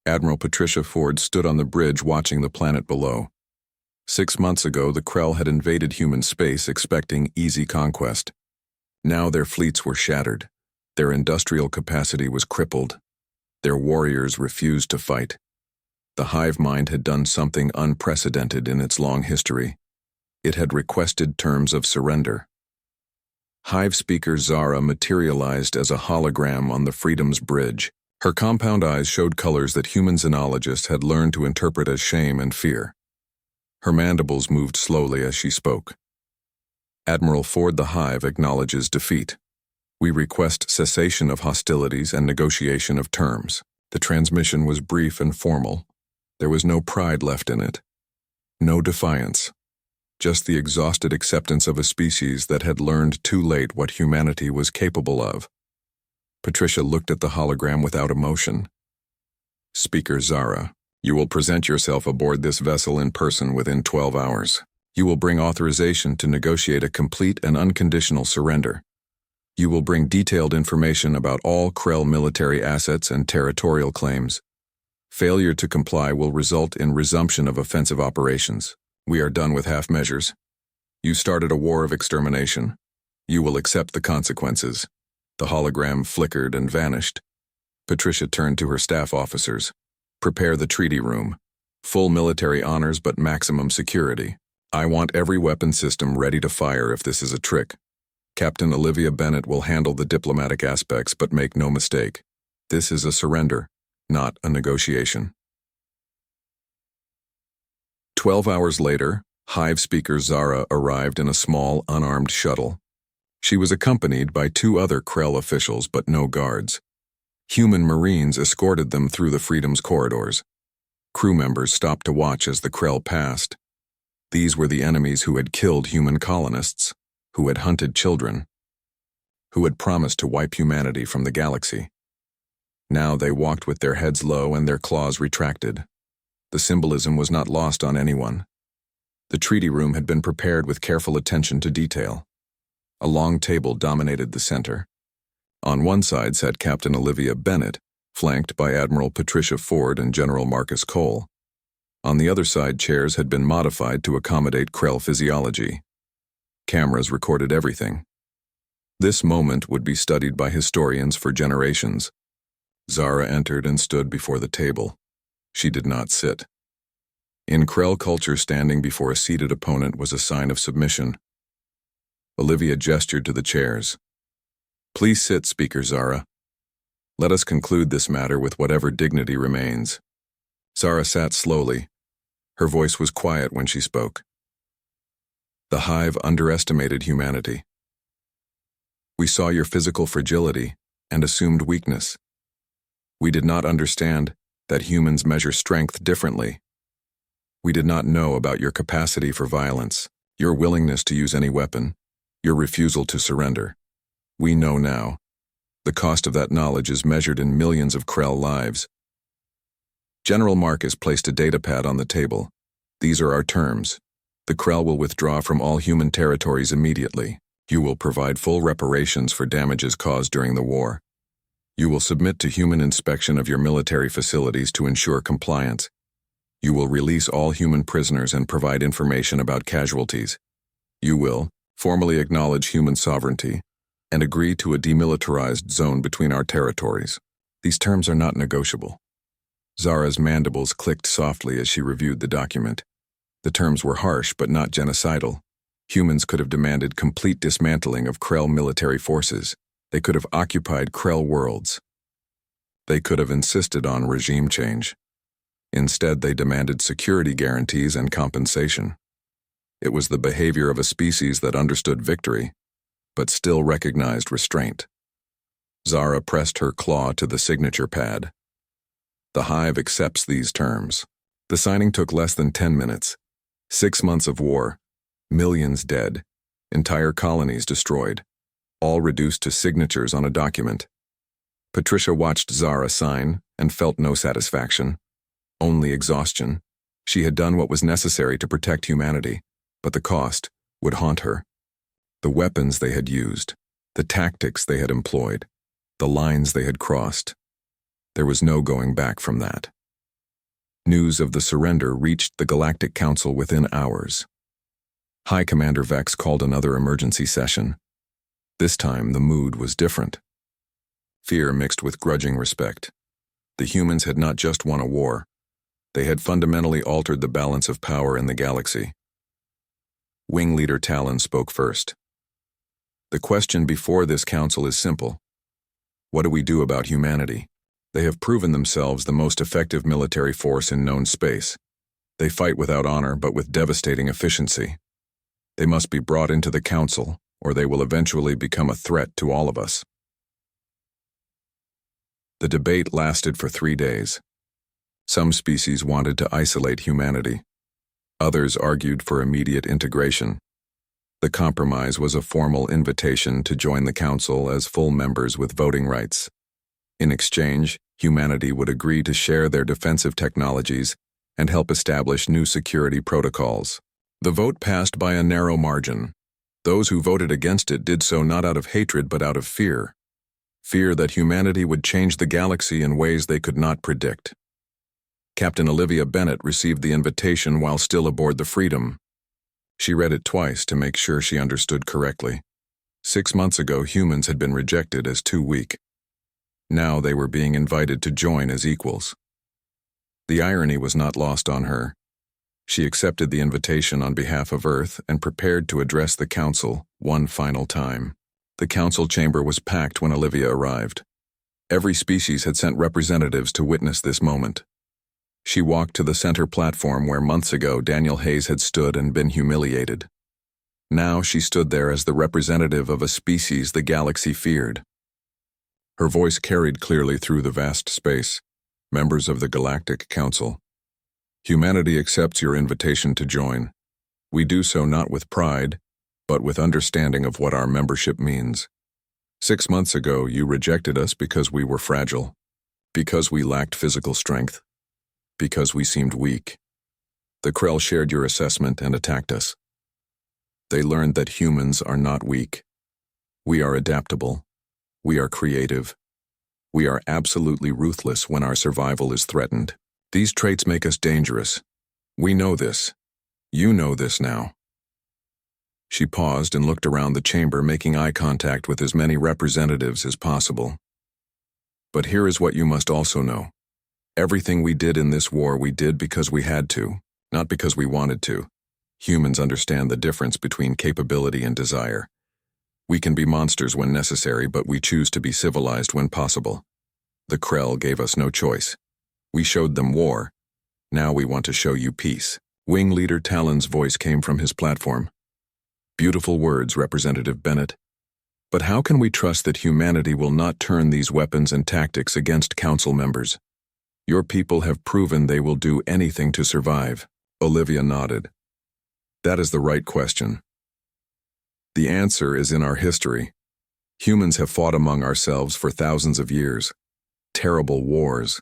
Admiral Patricia Ford stood on the bridge watching the planet below. 6 months ago, the Krell had invaded human space expecting easy conquest. Now their fleets were shattered. Their industrial capacity was crippled. Their warriors refused to fight. The hive mind had done something unprecedented in its long history. It had requested terms of surrender. Hive speaker Zara materialized as a hologram on the Freedom's bridge. Her compound eyes showed colors that human xenologists had learned to interpret as shame and fear. Her mandibles moved slowly as she spoke. Admiral Ford, the Hive acknowledges defeat. We request cessation of hostilities and negotiation of terms. The transmission was brief and formal. There was no pride left in it. No defiance. Just the exhausted acceptance of a species that had learned too late what humanity was capable of. Patricia looked at the hologram without emotion. Speaker Zara, you will present yourself aboard this vessel in person within 12 hours. You will bring authorization to negotiate a complete and unconditional surrender. You will bring detailed information about all Krell military assets and territorial claims. Failure to comply will result in resumption of offensive operations. We are done with half measures. You started a war of extermination. You will accept the consequences. The hologram flickered and vanished. Patricia turned to her staff officers. Prepare the treaty room. Full military honors but maximum security. I want every weapon system ready to fire if this is a trick. Captain Olivia Bennett will handle the diplomatic aspects, but make no mistake. This is a surrender, not a negotiation. 12 hours later, Hive speaker Zara arrived in a small, unarmed shuttle. She was accompanied by 2 other Krell officials but no guards. Human Marines escorted them through the Freedom's corridors. Crew members stopped to watch as the Krell passed. These were the enemies who had killed human colonists, who had hunted children, who had promised to wipe humanity from the galaxy. Now they walked with their heads low and their claws retracted. The symbolism was not lost on anyone. The treaty room had been prepared with careful attention to detail. A long table dominated the center. On one side sat Captain Olivia Bennett, flanked by Admiral Patricia Ford and General Marcus Cole. On the other side, chairs had been modified to accommodate Krell physiology. Cameras recorded everything. This moment would be studied by historians for generations. Zara entered and stood before the table. She did not sit. In Krell culture, standing before a seated opponent was a sign of submission. Olivia gestured to the chairs. "Please sit, Speaker Zara. Let us conclude this matter with whatever dignity remains." Zara sat slowly. Her voice was quiet when she spoke. "The Hive underestimated humanity. We saw your physical fragility and assumed weakness. We did not understand that humans measure strength differently. We did not know about your capacity for violence, your willingness to use any weapon, your refusal to surrender. We know now. The cost of that knowledge is measured in millions of Krell lives." General Marcus placed a datapad on the table. "These are our terms. The Krell will withdraw from all human territories immediately. You will provide full reparations for damages caused during the war. You will submit to human inspection of your military facilities to ensure compliance. You will release all human prisoners and provide information about casualties. You will formally acknowledge human sovereignty and agree to a demilitarized zone between our territories. These terms are not negotiable." Zara's mandibles clicked softly as she reviewed the document. The terms were harsh but not genocidal. Humans could have demanded complete dismantling of Krell military forces. They could have occupied Krell worlds. They could have insisted on regime change. Instead, they demanded security guarantees and compensation. It was the behavior of a species that understood victory, but still recognized restraint. Zara pressed her claw to the signature pad. "The Hive accepts these terms." The signing took less than 10 minutes. 6 months of war, millions dead, entire colonies destroyed, all reduced to signatures on a document. Patricia watched Zara sign and felt no satisfaction, only exhaustion. She had done what was necessary to protect humanity, but the cost would haunt her. The weapons they had used, the tactics they had employed, the lines they had crossed. There was no going back from that. News of the surrender reached the Galactic Council within hours. High Commander Vex called another emergency session. This time, the mood was different. Fear mixed with grudging respect. The humans had not just won a war. They had fundamentally altered the balance of power in the galaxy. Wing Leader Talon spoke first. "The question before this council is simple. What do we do about humanity? They have proven themselves the most effective military force in known space. They fight without honor but with devastating efficiency. They must be brought into the council, or they will eventually become a threat to all of us." The debate lasted for 3 days. Some species wanted to isolate humanity. Others argued for immediate integration. The compromise was a formal invitation to join the council as full members with voting rights. In exchange, humanity would agree to share their defensive technologies and help establish new security protocols. The vote passed by a narrow margin. Those who voted against it did so not out of hatred but out of fear. Fear that humanity would change the galaxy in ways they could not predict. Captain Olivia Bennett received the invitation while still aboard the Freedom. She read it twice to make sure she understood correctly. 6 months ago, humans had been rejected as too weak. Now they were being invited to join as equals. The irony was not lost on her. She accepted the invitation on behalf of Earth and prepared to address the council one final time. The council chamber was packed when Olivia arrived. Every species had sent representatives to witness this moment. She walked to the center platform where months ago Daniel Hayes had stood and been humiliated. Now she stood there as the representative of a species the galaxy feared. Her voice carried clearly through the vast space. Members of the Galactic Council, humanity accepts your invitation to join. We do so not with pride, but with understanding of what our membership means. 6 months ago, you rejected us because we were fragile, because we lacked physical strength, because we seemed weak. The Krell shared your assessment and attacked us. They learned that humans are not weak. We are adaptable. We are creative. We are absolutely ruthless when our survival is threatened. These traits make us dangerous. We know this. You know this now. She paused and looked around the chamber, making eye contact with as many representatives as possible. But here is what you must also know. Everything we did in this war we did because we had to, not because we wanted to. Humans understand the difference between capability and desire. We can be monsters when necessary, but we choose to be civilized when possible. The Krell gave us no choice. We showed them war. Now we want to show you peace. Wing Leader Talon's voice came from his platform. Beautiful words, Representative Bennett. But how can we trust that humanity will not turn these weapons and tactics against Council members? Your people have proven they will do anything to survive. Olivia nodded. That is the right question. The answer is in our history. Humans have fought among ourselves for thousands of years. Terrible wars.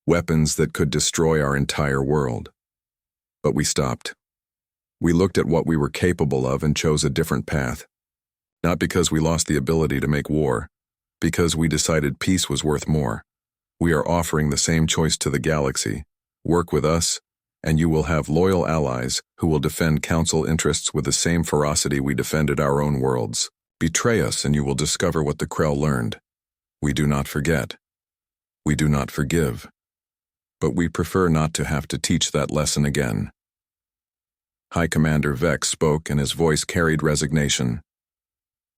Weapons that could destroy our entire world. But we stopped. We looked at what we were capable of and chose a different path. Not because we lost the ability to make war, because we decided peace was worth more. We are offering the same choice to the galaxy. Work with us, and you will have loyal allies who will defend Council interests with the same ferocity we defended our own worlds. Betray us and you will discover what the Krell learned. We do not forget. We do not forgive. But we prefer not to have to teach that lesson again. High Commander Vex spoke and his voice carried resignation.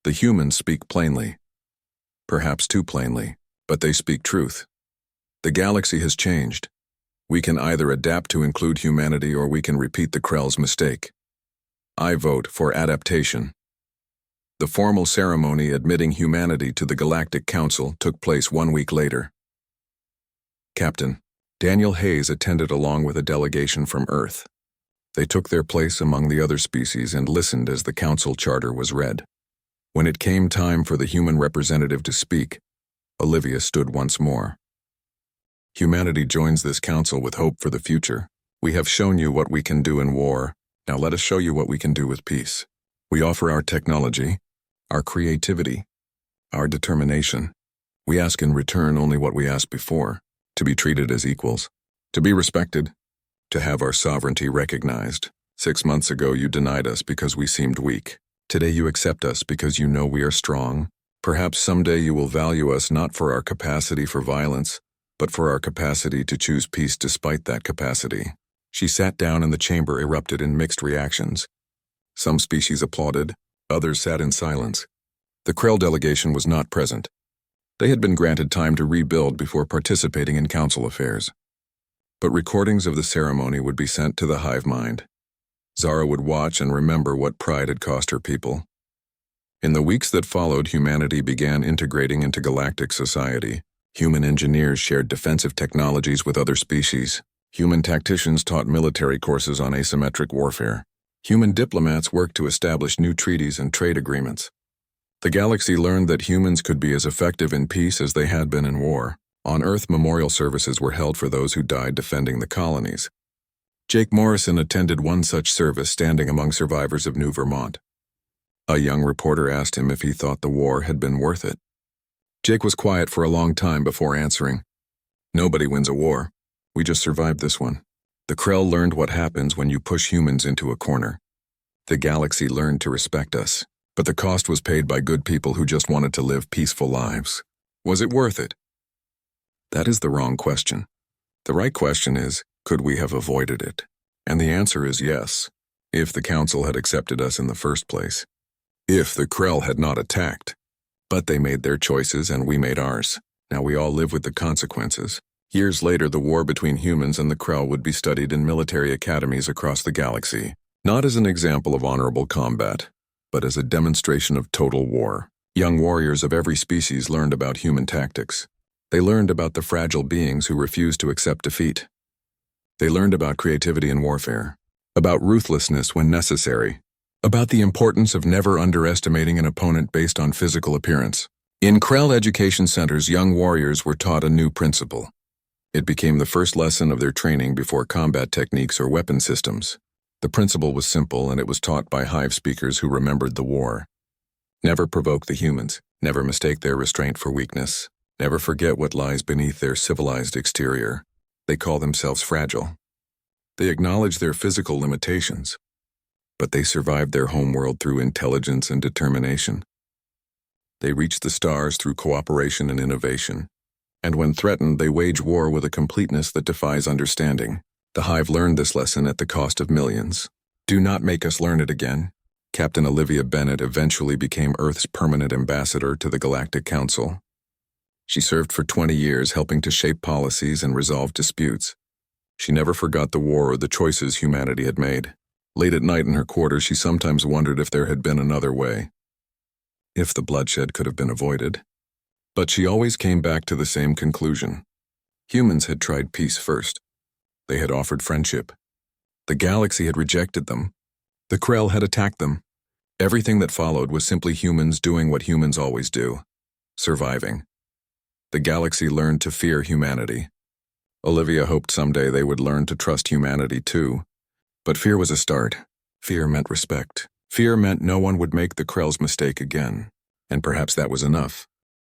The humans speak plainly. Perhaps too plainly, but they speak truth. The galaxy has changed. We can either adapt to include humanity or we can repeat the Krell's mistake. I vote for adaptation. The formal ceremony admitting humanity to the Galactic Council took place 1 week later. Captain Daniel Hayes attended along with a delegation from Earth. They took their place among the other species and listened as the Council Charter was read. When it came time for the human representative to speak, Olivia stood once more. Humanity joins this council with hope for the future. We have shown you what we can do in war. Now let us show you what we can do with peace. We offer our technology, our creativity, our determination. We ask in return only what we asked before, to be treated as equals, to be respected, to have our sovereignty recognized. 6 months ago you denied us because we seemed weak. Today you accept us because you know we are strong. Perhaps someday you will value us not for our capacity for violence, but for our capacity to choose peace despite that capacity. She sat down and the chamber erupted in mixed reactions. Some species applauded, others sat in silence. The Krell delegation was not present. They had been granted time to rebuild before participating in council affairs. But recordings of the ceremony would be sent to the hive mind. Zara would watch and remember what pride had cost her people. In the weeks that followed, humanity began integrating into galactic society. Human engineers shared defensive technologies with other species. Human tacticians taught military courses on asymmetric warfare. Human diplomats worked to establish new treaties and trade agreements. The galaxy learned that humans could be as effective in peace as they had been in war. On Earth, memorial services were held for those who died defending the colonies. Jake Morrison attended one such service, standing among survivors of New Vermont. A young reporter asked him if he thought the war had been worth it. Jake was quiet for a long time before answering. Nobody wins a war. We just survived this one. The Krell learned what happens when you push humans into a corner. The galaxy learned to respect us, but the cost was paid by good people who just wanted to live peaceful lives. Was it worth it? That is the wrong question. The right question is, could we have avoided it? And the answer is yes, if the Council had accepted us in the first place. If the Krell had not attacked. But they made their choices and we made ours. Now we all live with the consequences. Years later, the war between humans and the Krell would be studied in military academies across the galaxy, not as an example of honorable combat, but as a demonstration of total war. Young warriors of every species learned about human tactics. They learned about the fragile beings who refused to accept defeat. They learned about creativity in warfare, about ruthlessness when necessary, about the importance of never underestimating an opponent based on physical appearance. In Krell education centers, young warriors were taught a new principle. It became the first lesson of their training before combat techniques or weapon systems. The principle was simple, and it was taught by hive speakers who remembered the war. Never provoke the humans. Never mistake their restraint for weakness. Never forget what lies beneath their civilized exterior. They call themselves fragile. They acknowledge their physical limitations, but they survived their homeworld through intelligence and determination. They reach the stars through cooperation and innovation. And when threatened, they wage war with a completeness that defies understanding. The hive learned this lesson at the cost of millions. Do not make us learn it again. Captain Olivia Bennett eventually became Earth's permanent ambassador to the Galactic Council. She served for 20 years, helping to shape policies and resolve disputes. She never forgot the war or the choices humanity had made. Late at night in her quarters, she sometimes wondered if there had been another way, if the bloodshed could have been avoided. But she always came back to the same conclusion. Humans had tried peace first. They had offered friendship. The galaxy had rejected them. The Krell had attacked them. Everything that followed was simply humans doing what humans always do, surviving. The galaxy learned to fear humanity. Olivia hoped someday they would learn to trust humanity too. But fear was a start. Fear meant respect. Fear meant no one would make the Krell's mistake again. And perhaps that was enough.